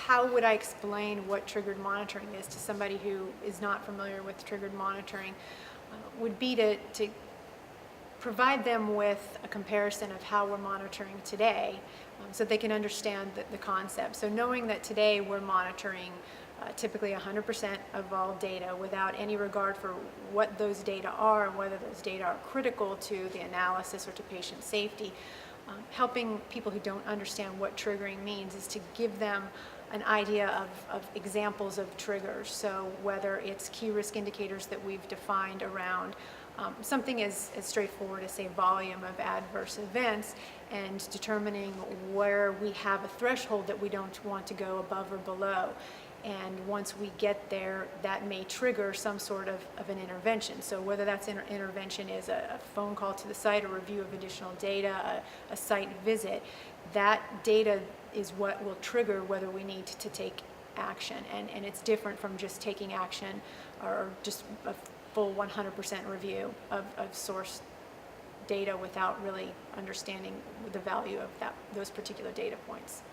how would I explain what triggered monitoring is to somebody who is not familiar with triggered monitoring? Would be to provide them with a comparison of how we're monitoring today, so they can understand the concept. So knowing that today we're monitoring typically 100% of all data without any regard for what those data are and whether those data are critical to the analysis or to patient safety. Helping people who don't understand what triggering means is to give them an idea of examples of triggers. So whether it's key risk indicators that we've defined around something as straightforward as, say, volume of adverse events, and determining where we have a threshold that we don't want to go above or below. And once we get there, that may trigger some sort of an intervention. So whether that's intervention is a phone call to the site, a review of additional data, a site visit, that data is what will trigger whether we need to take action. And it's different from just taking action or just a full 100% review of source data without really understanding the value of those particular data points.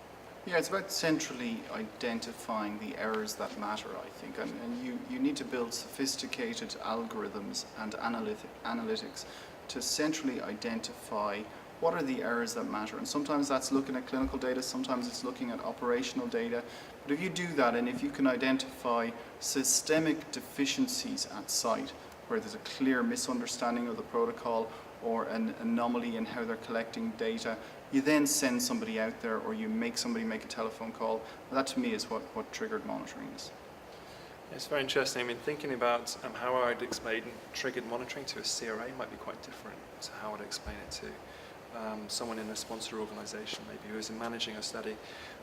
Yeah, it's about centrally identifying the errors that matter, I think, and you need to build sophisticated algorithms and analytics to centrally identify what are the errors that matter. And sometimes that's looking at clinical data, sometimes it's looking at operational data. But if you do that, and if you can identify systemic deficiencies at site, where there's a clear misunderstanding of the protocol or an anomaly in how they're collecting data, you then send somebody out there, or you make somebody make a telephone call. That to me is what triggered monitoring is. It's very interesting. I mean, thinking about how I'd explain triggered monitoring to a CRA might be quite different to how I'd explain it to someone in a sponsor organisation, maybe who is managing a study.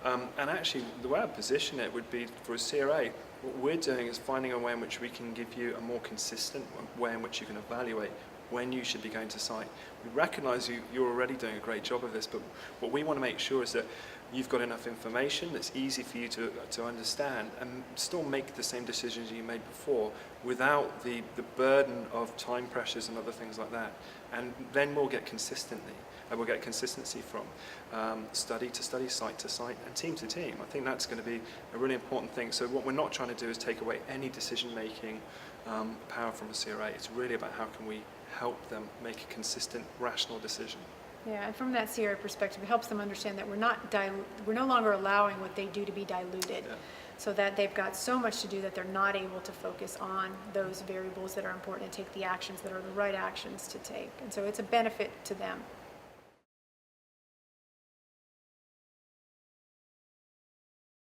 And actually, the way I'd position it would be for a CRA, what we're doing is finding a way in which we can give you a more consistent way in which you can evaluate when you should be going to site. We recognise you're already doing a great job of this, but what we want to make sure is that you've got enough information that's easy for you to understand and still make the same decisions you made before without the burden of time pressures and other things like that. And then we'll get consistency from study to study, site to site, and team to team. I think that's going to be a really important thing. So what we're not trying to do is take away any decision-making power from a CRA. It's really about how can we help them make a consistent, rational decision. Yeah, and from that CRA perspective, it helps them understand that we're no longer allowing what they do to be diluted, so that they've got so much to do that they're not able to focus on those variables that are important and take the actions that are the right actions to take. And so it's a benefit to them.